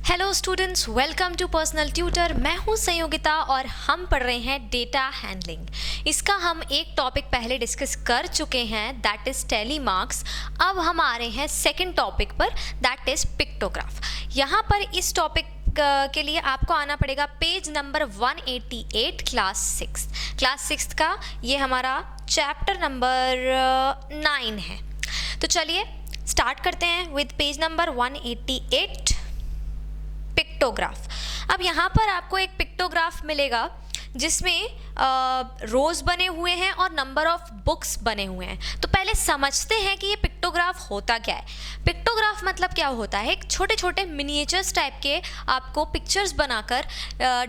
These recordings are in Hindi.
Hello students, welcome to personal tutor. मैं हूं संयोगिता और हम पढ़ रहे हैं डेटा हैंडलिंग। इसका हम एक टॉपिक पहले डिस्कस कर चुके हैं, दैट इज़ टैली मार्क्स। अब हम आ रहे हैं सेकंड टॉपिक पर, दैट इज़ पिक्टोग्राफ। यहाँ पर इस टॉपिक के लिए आपको आना पड़ेगा पेज नंबर 188, क्लास सिक्स का ये हमारा चैप्टर नंबर 9 है। तो चलिए स्टार्ट करते हैं विद पेज नंबर 188, पिक्टोग्राफ। अब यहाँ पर आपको एक पिक्टोग्राफ मिलेगा जिसमें रोज बने हुए हैं और नंबर ऑफ बुक्स बने हुए हैं। तो पहले समझते हैं कि ये पिक्टोग्राफ होता क्या है। पिक्टोग्राफ मतलब क्या होता है, एक छोटे छोटे मिनिएचर्स टाइप के आपको पिक्चर्स बनाकर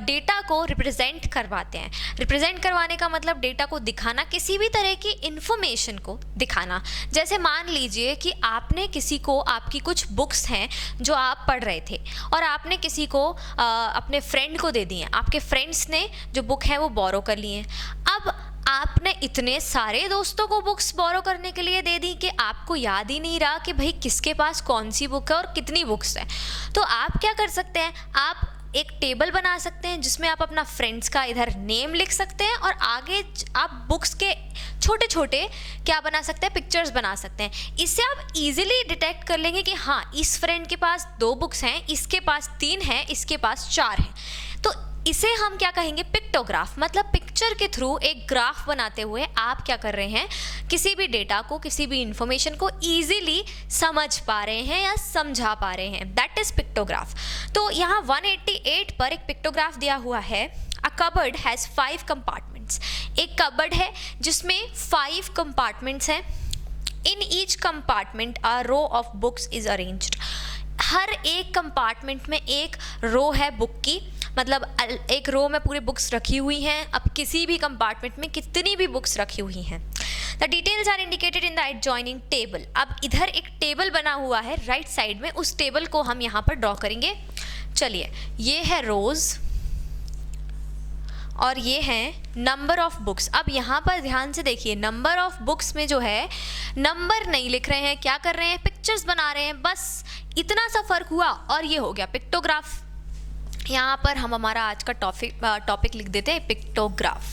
डेटा को रिप्रेजेंट करवाते हैं। रिप्रेजेंट करवाने का मतलब डेटा को दिखाना, किसी भी तरह की इंफॉर्मेशन को दिखाना। जैसे मान लीजिए कि आपने किसी को, आपकी कुछ बुक्स हैं जो आप पढ़ रहे थे और आपने किसी को अपने फ्रेंड को दे दी हैं। आपके फ्रेंड्स ने जो बुक है वो बोरो कर लिए। अब आपने इतने सारे दोस्तों को बुक्स बोरो करने के लिए दे दी कि आपको याद ही नहीं रहा कि भाई किसके पास कौन सी बुक है और कितनी बुक्स है। तो आप क्या कर सकते हैं, आप एक टेबल बना सकते हैं जिसमें आप अपना फ्रेंड्स का इधर नेम लिख सकते हैं और आगे आप बुक्स के छोटे छोटे क्या बना सकते हैं, पिक्चर्स बना सकते हैं। इससे आप इजीली डिटेक्ट कर लेंगे कि हाँ, इस फ्रेंड के पास 2 बुक्स हैं, इसके पास 3 हैं, इसके पास 4 हैं। तो इसे हम क्या कहेंगे, पिक्टोग्राफ। मतलब पिक्चर के थ्रू एक ग्राफ बनाते हुए आप क्या कर रहे हैं, किसी भी डेटा को, किसी भी इंफॉर्मेशन को इजीली समझ पा रहे हैं या समझा पा रहे हैं, दैट इज पिक्टोग्राफ। तो यहाँ 188 पर एक पिक्टोग्राफ दिया हुआ है। A cupboard has 5 compartments. एक कबर्ड है जिसमें 5 कंपार्टमेंट्स हैं। In each compartment a row of books is arranged. हर एक कंपार्टमेंट में एक रो है बुक की, मतलब एक रो में पूरी बुक्स रखी हुई हैं। अब किसी भी कंपार्टमेंट में कितनी भी बुक्स रखी हुई हैं। The details are indicated in the adjoining table. अब इधर एक टेबल बना हुआ है राइट साइड में, उस टेबल को हम यहाँ पर ड्रॉ करेंगे। चलिए, ये है रोज और ये है नंबर ऑफ बुक्स। अब यहाँ पर ध्यान से देखिए, नंबर ऑफ बुक्स में जो है नंबर नहीं लिख रहे हैं, क्या कर रहे हैं, पिक्चर्स बना रहे हैं। बस इतना सा फर्क हुआ और ये हो गया पिक्टोग्राफ। यहाँ पर हम हमारा आज का टॉपिक लिख देते हैं, पिक्टोग्राफ।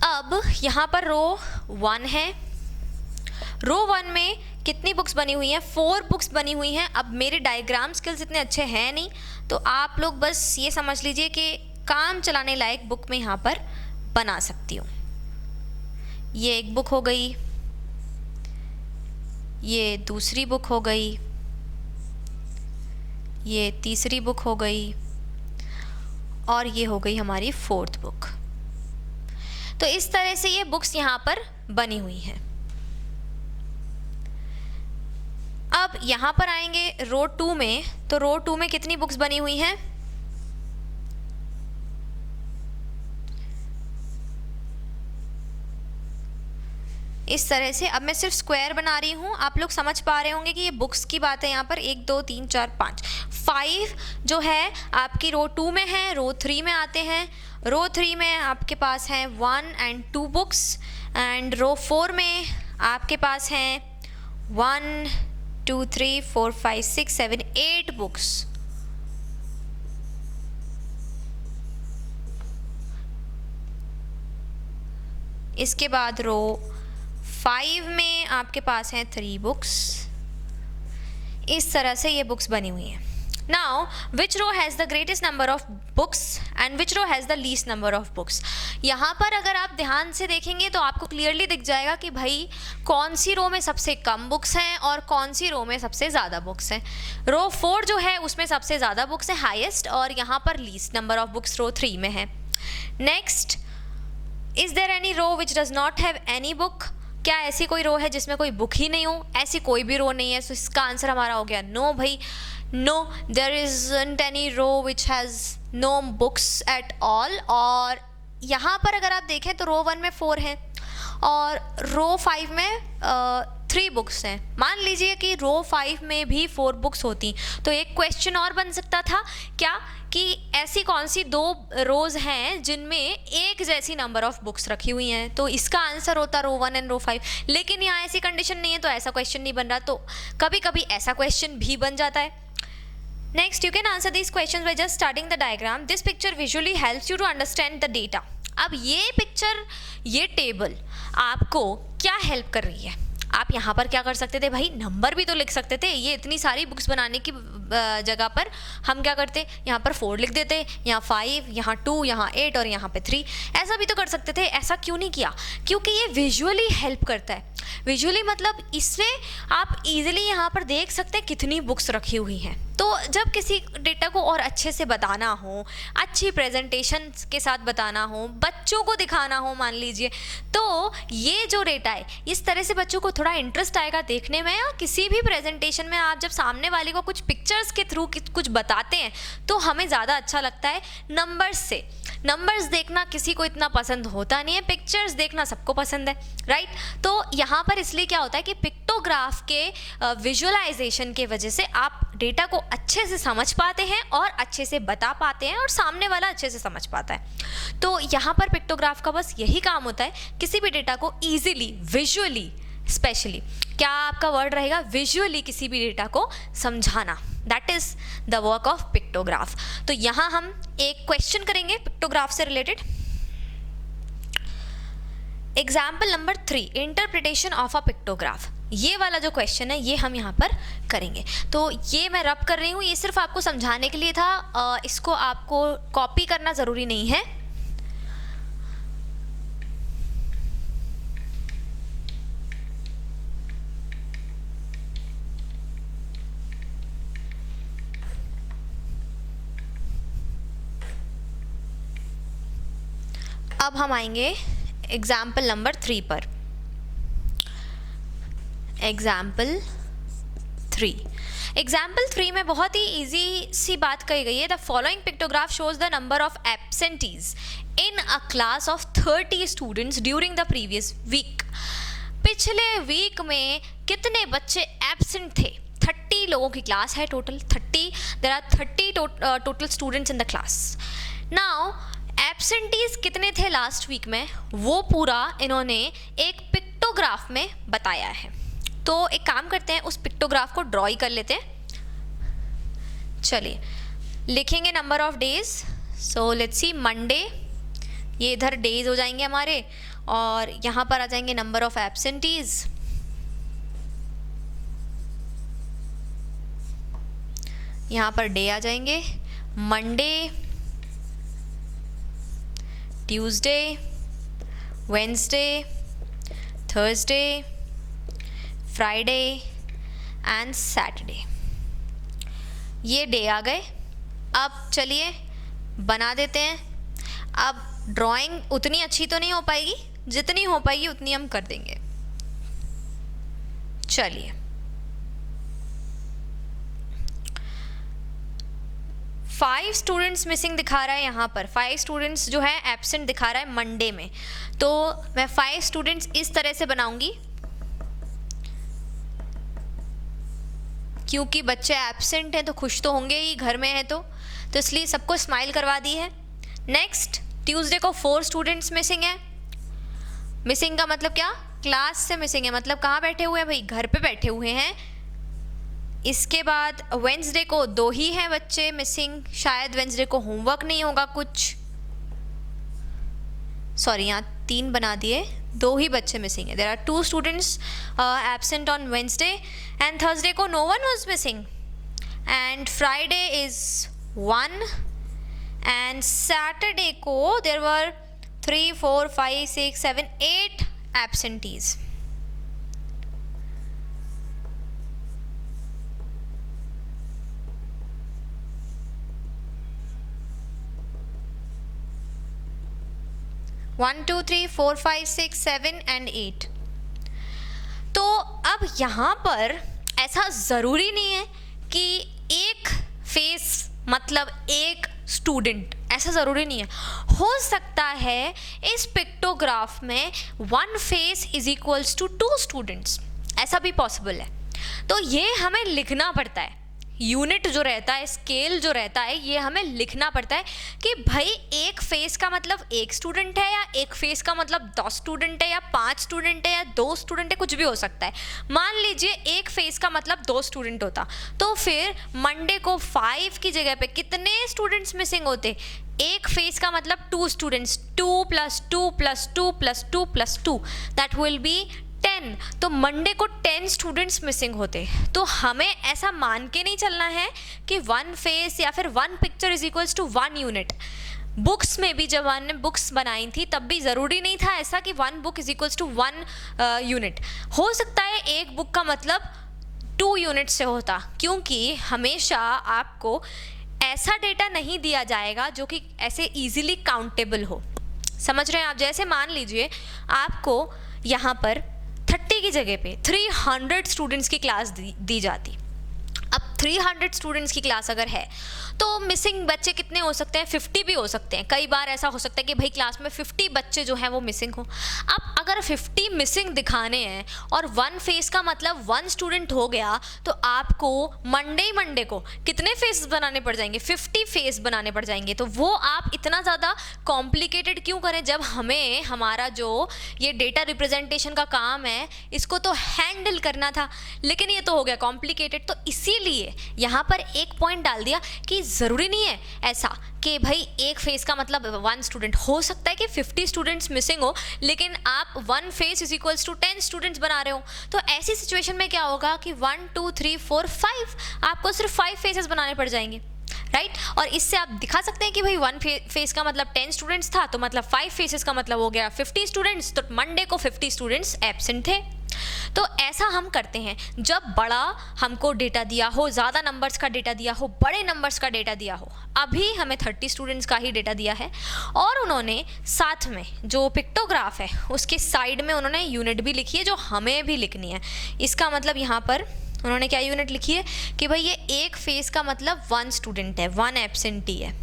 अब यहाँ पर रो 1 है। रो 1 में कितनी बुक्स बनी हुई हैं, 4 बुक्स बनी हुई हैं। अब मेरे डायग्राम स्किल्स इतने अच्छे हैं नहीं, तो आप लोग बस ये समझ लीजिए कि काम चलाने लायक बुक में यहाँ पर बना सकती हूँ। ये एक बुक हो गई, ये दूसरी बुक हो गई, ये तीसरी बुक हो गई और ये हो गई हमारी 4th बुक। तो इस तरह से ये बुक्स यहाँ पर बनी हुई हैं। अब यहाँ पर आएंगे रो 2 में, तो रो 2 में कितनी बुक्स बनी हुई हैं, इस तरह से। अब मैं सिर्फ स्क्वायर बना रही हूँ, आप लोग समझ पा रहे होंगे कि ये बुक्स की बात है। यहाँ पर 1 2 3 4 5 जो है आपकी रो 2 में है। रो 3 में आते हैं। रो 3 में आपके पास हैं 1 and 2 बुक्स एंड रो 4 में आपके पास हैं 1 2 3 4 5 6 7 8 बुक्स। इसके बाद रो 5 में आपके पास हैं 3 बुक्स। इस तरह से ये बुक्स बनी हुई हैं। Now which row has the greatest number of books and which row has the least number of books. यहाँ पर अगर आप ध्यान से देखेंगे तो आपको क्लियरली दिख जाएगा कि भाई कौन सी रो में सबसे कम बुक्स हैं और कौन सी रो में सबसे ज़्यादा बुक्स हैं। रो 4 जो है उसमें सबसे ज़्यादा बुक्स हैं, हाईएस्ट, और यहाँ पर least number of books row 3 में है। Next, is there any row which does not have any book. क्या ऐसी कोई रो है जिसमें कोई बुक ही नहीं हो? ऐसी कोई भी रो नहीं है। तो इसका आंसर हमारा हो गया नो भाई, no, there isn't any row which has no books at all. और यहाँ पर अगर आप देखें तो रो 1 में 4 हैं और रो 5 में 3 बुक्स हैं। मान लीजिए कि रो 5 में भी 4 बुक्स होती तो एक क्वेश्चन और बन सकता था, क्या कि ऐसी कौन सी 2 रोज हैं जिनमें एक जैसी नंबर ऑफ बुक्स रखी हुई हैं। तो इसका आंसर होता रो 1 एंड रो 5। लेकिन यहाँ ऐसी कंडीशन नहीं है तो ऐसा क्वेश्चन नहीं बन रहा। तो कभी कभी ऐसा क्वेश्चन भी बन जाता है। Next, you can answer these questions by just starting the diagram. This picture visually helps you to understand the data. अब ये पिक्चर, ये टेबल आपको क्या हेल्प कर रही है? आप यहाँ पर क्या कर सकते थे भाई, नंबर भी तो लिख सकते थे. ये इतनी सारी बुक्स बनाने की जगह पर हम क्या करते, यहाँ पर 4 लिख देते, यहाँ 5, यहाँ 2, यहाँ 8 और यहाँ पे 3. ऐसा भी तो कर सकते थे. ऐसा क्यों नहीं किया? क्योंकि ये विजुअली हेल्प करता है. विजुअली मतलब इससे आप इजीली यहाँ पर देख सकते हैं कितनी बुक्स रखी हुई हैं. तो जब किसी डेटा को और अच्छे से बताना हो, अच्छी प्रेजेंटेशन के साथ बताना हो, बच्चों को दिखाना हो मान लीजिए, तो ये जो डेटा है इस तरह से बच्चों को थोड़ा इंटरेस्ट आएगा देखने में. या किसी भी प्रेजेंटेशन में आप जब सामने वाले को कुछ पिक्चर्स के थ्रू कुछ बताते हैं तो हमें ज़्यादा अच्छा लगता है नंबर्स से. नंबर्स देखना किसी को इतना पसंद होता नहीं है, पिक्चर्स देखना सबको पसंद है, राइट. तो यहाँ पर इसलिए क्या होता है कि पिक्टोग्राफ के विजुअलाइजेशन के वजह से आप डेटा को अच्छे से समझ पाते हैं और अच्छे से बता पाते हैं और सामने वाला अच्छे से समझ पाता है. तो यहाँ पर पिक्टोग्राफ का बस यही काम होता है, किसी भी डेटा को ईजिली विजुअली, स्पेशली क्या आपका वर्ड रहेगा, विजुअली किसी भी डेटा को समझाना. That is the work of pictograph. तो यहाँ हम एक क्वेश्चन करेंगे पिक्टोग्राफ से related. Example number 3, interpretation of a pictograph. ये वाला जो क्वेश्चन है ये हम यहाँ पर करेंगे. तो ये मैं रब कर रही हूँ, ये सिर्फ आपको समझाने के लिए था. इसको आपको कॉपी करना ज़रूरी नहीं है. अब हम आएंगे एग्जाम्पल नंबर 3 पर. एग्जाम्पल 3 में बहुत ही इजी सी बात कही गई है. The following pictograph shows the number of absentees in a class of 30 students during the previous week. पिछले वीक में कितने बच्चे एब्सेंट थे? 30 लोगों की क्लास है total. 30, there are 30 total students in the class. Now absentees कितने थे लास्ट वीक में, वो पूरा इन्होंने एक पिक्टोग्राफ में बताया है. तो एक काम करते हैं, उस पिक्टोग्राफ को ड्रॉ ही कर लेते हैं. चलिए लिखेंगे number of days. So let's see, Monday, ये इधर डेज हो जाएंगे हमारे, और यहाँ पर आ जाएंगे नंबर ऑफ एब्सेंटीज. यहाँ पर डे आ जाएंगे. Monday, Tuesday, Wednesday, Thursday, Friday and Saturday. ये डे आ गए. अब चलिए बना देते हैं. अब ड्राइंग उतनी अच्छी तो नहीं हो पाएगी, जितनी हो पाएगी उतनी हम कर देंगे. चलिए 5 स्टूडेंट्स मिसिंग दिखा रहा है यहाँ पर. 5 स्टूडेंट्स जो है एब्सेंट दिखा रहा है मंडे में. तो मैं 5 स्टूडेंट्स इस तरह से बनाऊंगी क्योंकि बच्चे एब्सेंट हैं तो खुश तो होंगे ही, घर में है तो इसलिए सबको स्माइल करवा दी है. नेक्स्ट, ट्यूसडे को 4 स्टूडेंट्स मिसिंग है. मिसिंग का मतलब क्या, क्लास से मिसिंग है, मतलब कहाँ बैठे हुए हैं भाई, घर पे बैठे हुए हैं. इसके बाद वेंसडे को 2 ही हैं बच्चे मिसिंग, शायद वेंसडे को होमवर्क नहीं होगा कुछ, सॉरी यहाँ 3 बना दिए, 2 ही बच्चे मिसिंग है. There are 2 students absent on Wednesday. And Thursday को no one was missing. And Friday is 1. And Saturday को there were 3, 4, 5, 6, 7, 8 absentees. One, 2, 3, 4, 5, 6, 7 and 8. तो अब यहाँ पर ऐसा ज़रूरी नहीं है कि एक फेस मतलब एक स्टूडेंट, ऐसा ज़रूरी नहीं है. हो सकता है इस पिक्टोग्राफ में 1 face is equals to 2 students, ऐसा भी पॉसिबल है. तो ये हमें लिखना पड़ता है, यूनिट जो रहता है, स्केल जो रहता है, ये हमें लिखना पड़ता है कि भाई एक फेस का मतलब एक स्टूडेंट है, या एक फेस का मतलब 10 स्टूडेंट है, या 5 स्टूडेंट है, या 2 स्टूडेंट है, कुछ भी हो सकता है। मान लीजिए एक फेस का मतलब 2 स्टूडेंट होता, तो फिर मंडे को 5 की जगह पे कितने स्टूडेंट्स मिसिंग होते? एक फेस का मतलब 2 स्टूडेंट्स, 2 + 2 + 2 + 2 + 2, दैट विल बी 10। तो मंडे को 10 स्टूडेंट्स मिसिंग होते। तो हमें ऐसा मान के नहीं चलना है कि 1 फेस या फिर 1 picture is equals to 1 unit. Books में भी जब हमने बुक्स बनाई थी तब भी ज़रूरी नहीं था ऐसा कि 1 book is equals to 1 unit. हो सकता है एक बुक का मतलब 2 यूनिट से होता, क्योंकि हमेशा आपको ऐसा डेटा नहीं दिया जाएगा जो कि ऐसे इजीली काउंटेबल हो। समझ रहे हैं आप? जैसे मान लीजिए आपको यहाँ पर 30 की जगह पे 300 स्टूडेंट्स की क्लास दी जाती। अब 300 स्टूडेंट्स की क्लास अगर है तो मिसिंग बच्चे कितने हो सकते हैं? 50 भी हो सकते हैं। कई बार ऐसा हो सकता है कि भाई क्लास में 50 बच्चे जो हैं वो मिसिंग हो। अब अगर 50 मिसिंग दिखाने हैं और 1 फेस का मतलब 1 स्टूडेंट हो गया, तो आपको मंडे को कितने फेस बनाने पड़ जाएंगे? 50 फेस बनाने पड़ जाएंगे। तो वो आप इतना ज़्यादा कॉम्प्लिकेटेड क्यों करें, जब हमें हमारा जो ये डेटा रिप्रेजेंटेशन का काम है इसको तो हैंडल करना था, लेकिन ये तो हो गया कॉम्प्लिकेटेड। तो इसीलिए यहाँ पर एक पॉइंट डाल दिया कि ज़रूरी नहीं है ऐसा कि भाई एक फेस का मतलब 1 स्टूडेंट। हो सकता है कि 50 स्टूडेंट्स मिसिंग हो, लेकिन आप 1 face is equals to 10 students बना रहे हो। तो ऐसी सिचुएशन में क्या होगा कि 1 2 3 4 5 आपको सिर्फ 5 फेसेस बनाने पड़ जाएंगे, राइट। और इससे आप दिखा सकते हैं कि भाई 1 फेस का मतलब 10 स्टूडेंट्स था, तो मतलब 5 फेसेस का मतलब हो गया 50 स्टूडेंट्स। तो मंडे को 50 स्टूडेंट्स एब्सेंट थे। तो ऐसा हम करते हैं जब बड़ा हमको डेटा दिया हो, ज़्यादा नंबर्स का डेटा दिया हो, बड़े नंबर्स का डेटा दिया हो। अभी हमें 30 स्टूडेंट्स का ही डेटा दिया है और उन्होंने साथ में जो पिक्टोग्राफ है उसके साइड में उन्होंने यूनिट भी लिखी है जो हमें भी लिखनी है। इसका मतलब यहाँ पर उन्होंने क्या यूनिट लिखी है कि भाई ये एक फेस का मतलब 1 स्टूडेंट है, 1 एब्सेंटी है।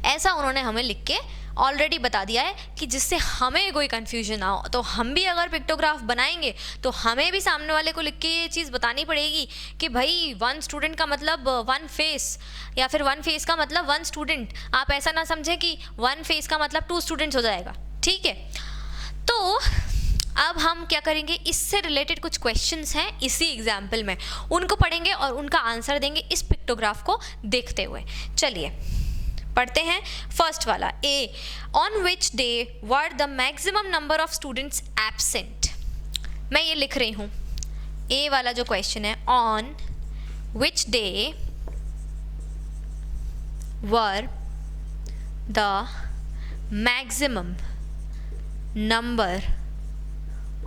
ऐसा उन्होंने हमें लिख के ऑलरेडी बता दिया है कि जिससे हमें कोई कन्फ्यूजन ना हो। तो हम भी अगर पिक्टोग्राफ बनाएंगे तो हमें भी सामने वाले को लिख के ये चीज़ बतानी पड़ेगी कि भाई 1 स्टूडेंट का मतलब 1 फेस, या फिर 1 फेस का मतलब 1 स्टूडेंट। आप ऐसा ना समझें कि 1 फेस का मतलब 2 स्टूडेंट्स हो जाएगा, ठीक है। तो अब हम क्या करेंगे, इससे रिलेटेड कुछ क्वेश्चंस हैं इसी एग्जाम्पल में, उनको पढ़ेंगे और उनका आंसर देंगे इस पिक्टोग्राफ को देखते हुए। चलिए पढ़ते हैं। फर्स्ट वाला, A, on which day were the maximum number of students absent. मैं ये लिख रही हूँ, ए वाला जो क्वेश्चन है, on which day were the maximum number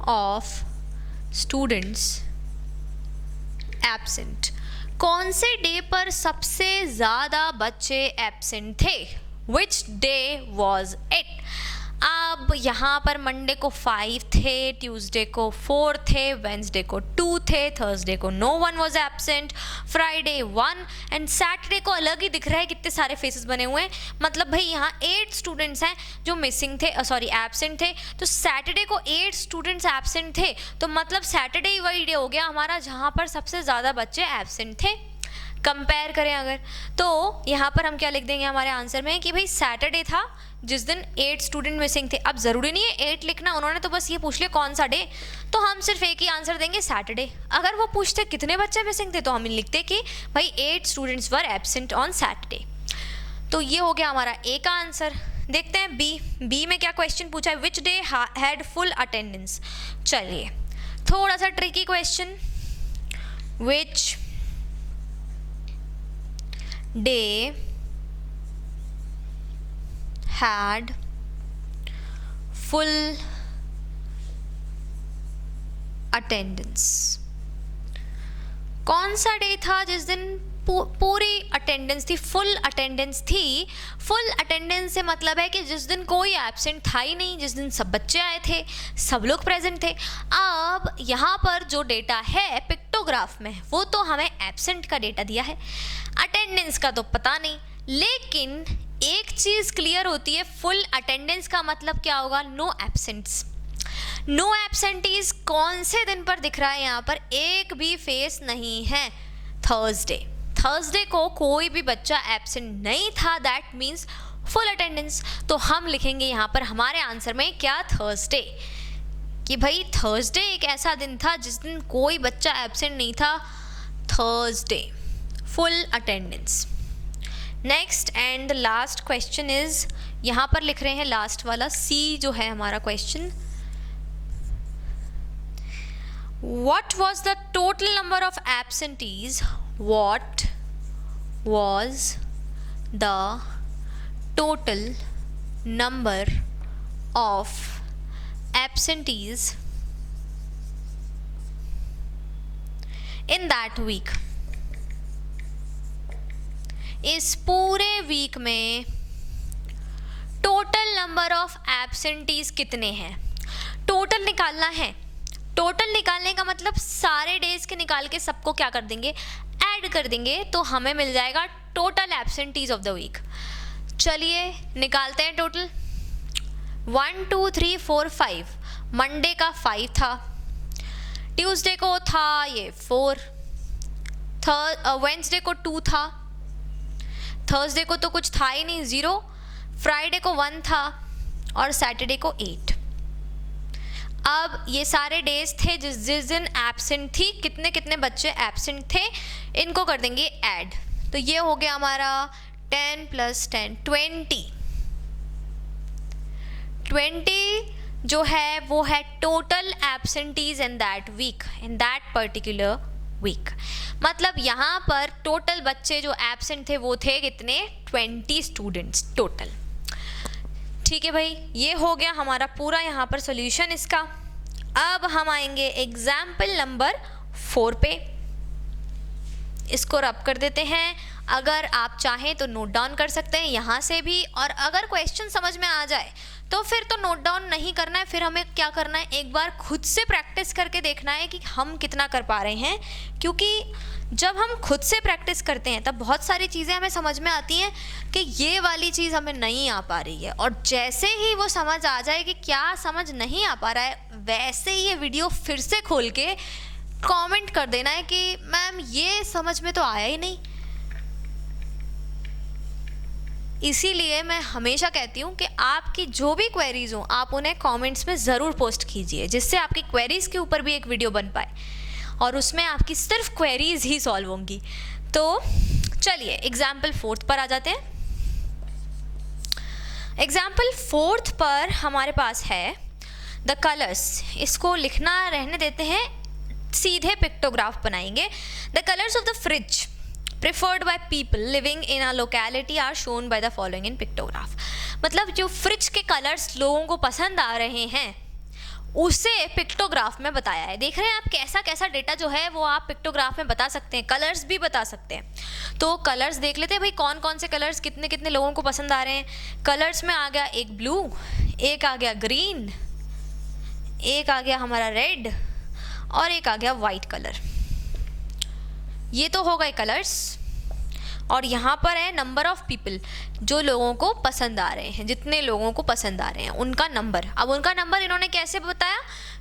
of students absent. कौन से डे पर सबसे ज़्यादा बच्चे एब्सेंट थे? Which day was it? अब यहाँ पर मंडे को 5 थे, ट्यूसडे को 4 थे, वेंसडे को 2 थे, थर्सडे को no one was absent, Friday 1 and Saturday को अलग ही दिख रहा है कितने सारे फेसेस बने हुए हैं। मतलब भाई यहाँ 8 स्टूडेंट्स हैं जो मिसिंग थे, सॉरी एब्सेंट थे। तो सैटरडे को 8 स्टूडेंट्स एब्सेंट थे, तो मतलब सैटरडे ही वही डे हो गया हमारा जहाँ पर सबसे ज़्यादा बच्चे एब्सेंट थे। कंपेयर करें अगर, तो यहाँ पर हम क्या लिख देंगे हमारे आंसर में कि भाई सैटरडे था जिस दिन 8 स्टूडेंट मिसिंग थे। अब ज़रूरी नहीं है 8 लिखना, उन्होंने तो बस ये पूछ लिया कौन सा डे, तो हम सिर्फ एक ही आंसर देंगे सैटरडे। अगर वो पूछते कितने बच्चे मिसिंग थे तो हम लिखते कि भाई 8 students were absent on Saturday. तो ये हो गया हमारा ए का आंसर। देखते हैं बी में क्या क्वेश्चन पूछा है, which day had full attendance. चलिए थोड़ा सा tricky question, which day had full attendance। कौन सा डे था जिस दिन पूरी अटेंडेंस थी, फुल अटेंडेंस थी। फुल अटेंडेंस से मतलब है कि जिस दिन कोई एब्सेंट था ही नहीं, जिस दिन सब बच्चे आए थे, सब लोग प्रेजेंट थे। अब यहाँ पर जो डेटा है पिक्टोग्राफ में वो तो हमें एब्सेंट का डेटा दिया है, अटेंडेंस का तो पता नहीं। लेकिन एक चीज़ क्लियर होती है, फुल अटेंडेंस का मतलब क्या होगा, नो एब्सेंट्स। नो एब्सेंटीज कौन से दिन पर दिख रहा है यहाँ पर, एक भी फेस नहीं है, थर्सडे। थर्सडे को कोई भी बच्चा एब्सेंट नहीं था, दैट मीन्स फुल अटेंडेंस। तो हम लिखेंगे यहाँ पर हमारे आंसर में क्या, थर्सडे, कि भाई थर्सडे एक ऐसा दिन था जिस दिन कोई बच्चा एब्सेंट नहीं था, Thursday, full attendance. Next and last question is, यहाँ पर लिख रहे हैं लास्ट वाला सी जो है हमारा question, what was the total number of absentees? What was the total number of absentees in that week? इस पूरे वीक में टोटल नंबर ऑफ एब्सेंटीज कितने हैं, टोटल निकालना है। टोटल निकालने का मतलब सारे डेज के निकाल के सबको क्या कर देंगे, ऐड कर देंगे, तो हमें मिल जाएगा total absentees of the week. चलिए निकालते हैं टोटल। 1 2 3 4 5, मंडे का 5 था, ट्यूसडे को था ये 4, वेंसडे को 2 था, थर्सडे को तो कुछ था ही नहीं 0, फ्राइडे को 1 था और सैटरडे को 8। अब ये सारे डेज थे जिस दिन एब्सेंट थी, कितने कितने बच्चे एब्सेंट थे, इनको कर देंगे ऐड। तो ये हो गया हमारा 10 + 10 20 जो है वो है total absentees in that week, in that particular week. मतलब यहाँ पर टोटल बच्चे जो एब्सेंट थे वो थे कितने, 20 स्टूडेंट्स टोटल। ठीक है भाई, ये हो गया हमारा पूरा यहाँ पर सॉल्यूशन इसका। अब हम आएंगे एग्जाम्पल नंबर 4 पे, इसको रब कर देते हैं। अगर आप चाहें तो नोट डाउन कर सकते हैं यहाँ से भी, और अगर क्वेश्चन समझ में आ जाए तो फिर तो नोट डाउन नहीं करना है, फिर हमें क्या करना है, एक बार खुद से प्रैक्टिस करके देखना है कि हम कितना कर पा रहे हैं। क्योंकि जब हम खुद से प्रैक्टिस करते हैं तब बहुत सारी चीज़ें हमें समझ में आती हैं कि ये वाली चीज़ हमें नहीं आ पा रही है, और जैसे ही वो समझ आ जाए कि क्या समझ नहीं आ पा रहा है, वैसे ही ये वीडियो फिर से खोल के कमेंट कर देना है कि मैम ये समझ में तो आया ही नहीं। इसीलिए मैं हमेशा कहती हूँ कि आपकी जो भी क्वेरीज हो आप उन्हें कमेंट्स में ज़रूर पोस्ट कीजिए, जिससे आपकी क्वेरीज के ऊपर भी एक वीडियो बन पाए और उसमें आपकी सिर्फ क्वेरीज ही सॉल्व होंगी। तो चलिए एग्जाम्पल 4 पर आ जाते हैं। एग्जाम्पल 4 पर हमारे पास है द कलर्स, इसको लिखना रहने देते हैं, सीधे पिक्टोग्राफ बनाएंगे। The colours of the fridge preferred by people living in a locality are shown by the following in pictograph। मतलब जो फ्रिज के कलर्स लोगों को पसंद आ रहे हैं उसे पिक्टोग्राफ में बताया है। देख रहे हैं आप कैसा कैसा डेटा जो है वो आप पिक्टोग्राफ में बता सकते हैं, कलर्स भी बता सकते हैं। तो कलर्स देख लेते हैं भाई, कौन कौन से कलर्स कितने कितने लोगों को पसंद आ रहे हैं। कलर्स में आ गया एक ब्लू, एक आ गया ग्रीन, एक आ गया हमारा रेड और एक आ गया वाइट कलर। ये तो हो गए कलर्स, और यहाँ पर है नंबर ऑफ पीपल, जो लोगों को पसंद आ रहे हैं, जितने लोगों को पसंद आ रहे हैं उनका नंबर। अब उनका नंबर इन्होंने कैसे बताया,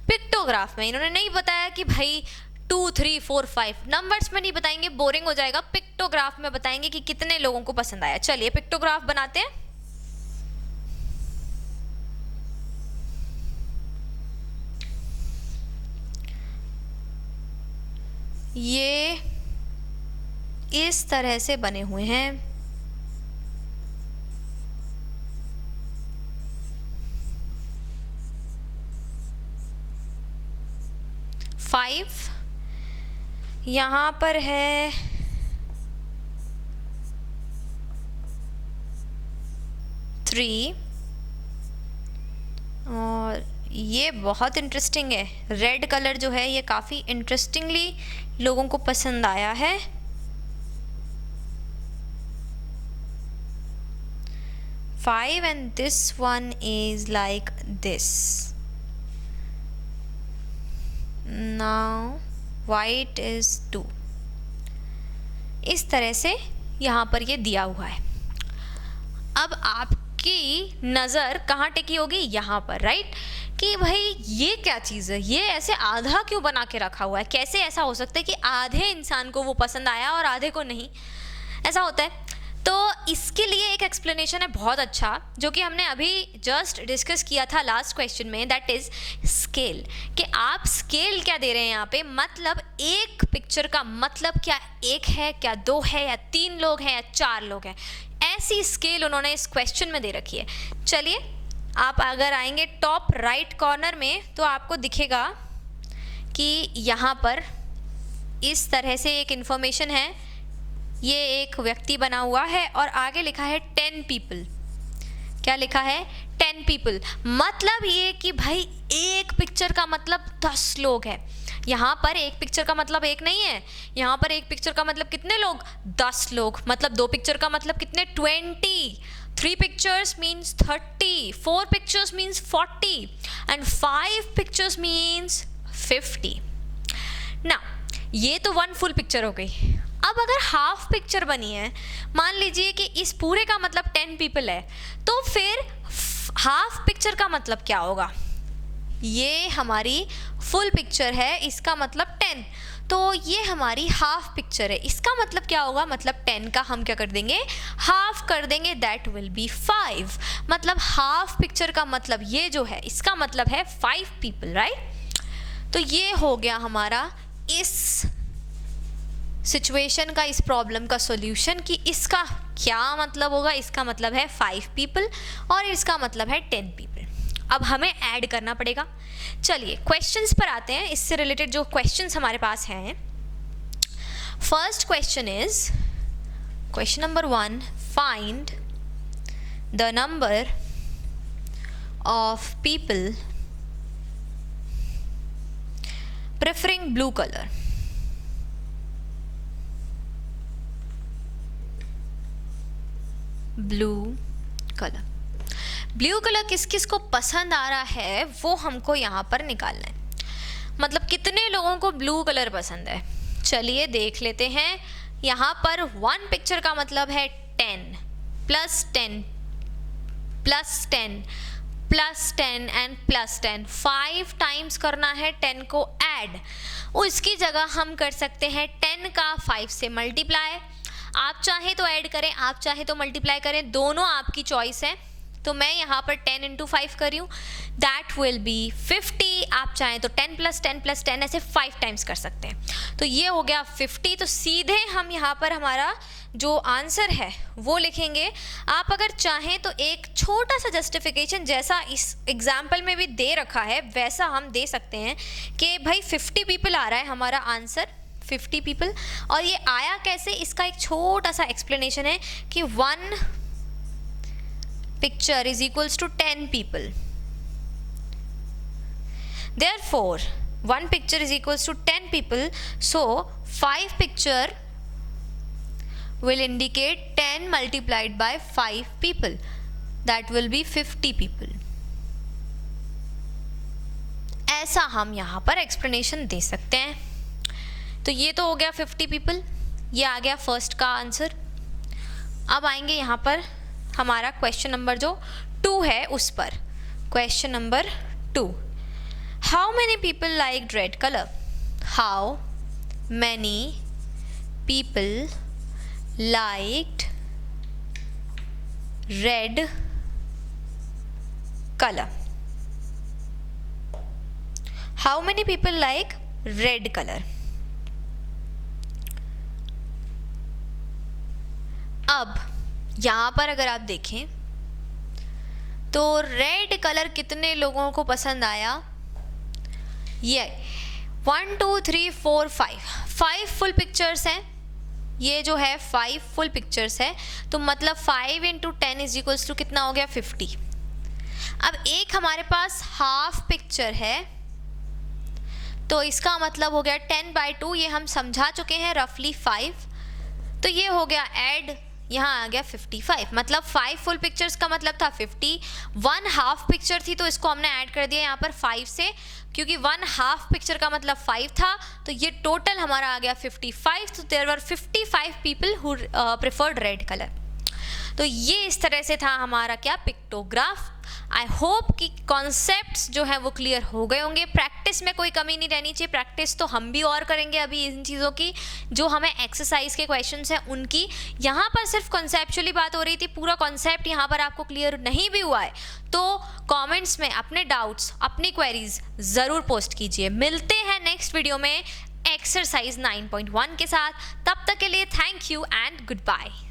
पिक्टोग्राफ में। इन्होंने नहीं बताया कि भाई 2 3 4 5, नंबर्स में नहीं बताएंगे, बोरिंग हो जाएगा। पिक्टोग्राफ में बताएंगे कि कितने लोगों को पसंद आया। चलिए पिक्टोग्राफ बनाते हैं। ये इस तरह से बने हुए हैं। फाइव यहाँ पर है, 3, और ये बहुत इंटरेस्टिंग है। रेड कलर जो है ये काफ़ी इंटरेस्टिंगली लोगों को पसंद आया है। 5 and this one is like this. Now white is 2. इस तरह से यहाँ पर ये दिया हुआ है। अब आपकी नज़र कहाँ टिकी होगी, यहाँ पर, राइट। कि भाई ये क्या चीज़ है, ये ऐसे आधा क्यों बना के रखा हुआ है, कैसे ऐसा हो सकता है कि आधे इंसान को वो पसंद आया और आधे को नहीं, ऐसा होता है। तो इसके लिए एक एक्सप्लेनेशन है बहुत अच्छा, जो कि हमने अभी जस्ट डिस्कस किया था लास्ट क्वेश्चन में, दैट इज स्केल। कि आप स्केल क्या दे रहे हैं यहाँ पे, मतलब एक पिक्चर का मतलब क्या एक है, क्या दो है, या तीन लोग हैं, या चार लोग हैं, ऐसी स्केल उन्होंने इस क्वेश्चन में दे रखी है। चलिए आप अगर आएंगे टॉप राइट कॉर्नर में तो आपको दिखेगा कि यहाँ पर इस तरह से एक इंफॉर्मेशन है, ये एक व्यक्ति बना हुआ है और आगे लिखा है 10 पीपल। क्या लिखा है? 10 पीपल। मतलब ये कि भाई एक पिक्चर का मतलब 10 लोग हैं। यहाँ पर एक पिक्चर का मतलब एक नहीं है, यहाँ पर एक पिक्चर का मतलब कितने लोग? 10 लोग। मतलब दो पिक्चर का मतलब कितने? 20। 3 pictures means 30, 4 pictures means 40 and 5 pictures means 50। ना ये तो 1 फुल पिक्चर हो गई। अब अगर हाफ पिक्चर बनी है, मान लीजिए कि इस पूरे का मतलब 10 पीपल है, तो फिर हाफ पिक्चर का मतलब क्या होगा? ये हमारी फुल पिक्चर है, इसका मतलब 10, तो ये हमारी हाफ पिक्चर है, इसका मतलब क्या होगा? मतलब 10 का हम क्या कर देंगे? हाफ कर देंगे, दैट विल बी 5। मतलब हाफ पिक्चर का मतलब ये जो है, इसका मतलब है 5 पीपल, राइट? तो ये हो गया हमारा इस सिचुएशन का, इस प्रॉब्लम का सॉल्यूशन कि इसका क्या मतलब होगा। इसका मतलब है 5 पीपल और इसका मतलब है 10 पीपल। अब हमें ऐड करना पड़ेगा। चलिए क्वेश्चंस पर आते हैं, इससे रिलेटेड जो क्वेश्चंस हमारे पास हैं। First question is question number 1, find the number of people preferring blue colour. Blue colour, blue colour किस किस को पसंद आ रहा है वो हमको यहाँ पर निकालना है। मतलब कितने लोगों को ब्लू कलर पसंद है, चलिए देख लेते हैं। यहाँ पर 1 पिक्चर का मतलब है 10 plus 10 plus 10 plus 10 and plus 10, 5 times करना है 10 को ऐड। उसकी जगह हम कर सकते हैं 10 का 5 से मल्टीप्लाई। आप चाहे तो ऐड करें, आप चाहे तो मल्टीप्लाई करें, दोनों आपकी चॉइस है। तो मैं यहाँ पर 10 इंटू 5 कर रही हूँ, दैट विल बी 50। आप चाहें तो 10 प्लस 10 प्लस 10 ऐसे 5 टाइम्स कर सकते हैं। तो ये हो गया 50। तो सीधे हम यहाँ पर हमारा जो आंसर है वो लिखेंगे। आप अगर चाहें तो एक छोटा सा जस्टिफिकेशन जैसा इस एग्जाम्पल में भी दे रखा है वैसा हम दे सकते हैं कि भाई 50 पीपल आ रहा है हमारा आंसर, 50 पीपल। और ये आया कैसे, इसका एक छोटा सा एक्सप्लेनेशन है कि 1 picture is equals to 10 people. Therefore, 1 picture is equals to 10 people. So, 5 picture will indicate 10 multiplied by 5 people. That will be 50 people. ऐसा हम यहाँ पर एक्सप्लेनेशन दे सकते हैं। तो ये तो हो गया 50 पीपल, ये आ गया फर्स्ट का आंसर। अब आएंगे यहाँ पर हमारा क्वेश्चन नंबर जो 2 है उस पर। Question number 2, how many people like red colour? How many people liked red colour? How many people like red colour? अब यहाँ पर अगर आप देखें तो रेड कलर कितने लोगों को पसंद आया? ये 1 2 3 4 5 फुल पिक्चर्स हैं। ये जो है 5 फुल पिक्चर्स है, तो मतलब 5 इंटू 10 इज इक्वल्स टू कितना हो गया? 50। अब एक हमारे पास हाफ पिक्चर है, तो इसका मतलब हो गया 10/2। ये हम समझा चुके हैं, रफली 5। तो ये हो गया ऐड, यहाँ आ गया 55। मतलब 5 फुल पिक्चर्स का मतलब था 50, 1 हाफ पिक्चर थी तो इसको हमने ऐड कर दिया यहाँ पर 5 से, क्योंकि 1 हाफ पिक्चर का मतलब 5 था। तो ये टोटल हमारा आ गया 55। तो there were 55 people who preferred red colour. तो ये इस तरह से था हमारा क्या, पिक्टोग्राफ। आई होप कि कॉन्सेप्ट्स जो है वो क्लियर हो गए होंगे। प्रैक्टिस में कोई कमी नहीं रहनी चाहिए, प्रैक्टिस तो हम भी और करेंगे अभी इन चीज़ों की, जो हमें एक्सरसाइज के क्वेश्चंस हैं उनकी। यहाँ पर सिर्फ कॉन्सेप्चुअली बात हो रही थी, पूरा कॉन्सेप्ट यहाँ पर आपको क्लियर नहीं भी हुआ है तो कमेंट्स में अपने डाउट्स, अपनी क्वेरीज ज़रूर पोस्ट कीजिए। मिलते हैं नेक्स्ट वीडियो में एक्सरसाइज 9.1 के साथ। तब तक के लिए thank you and good bye.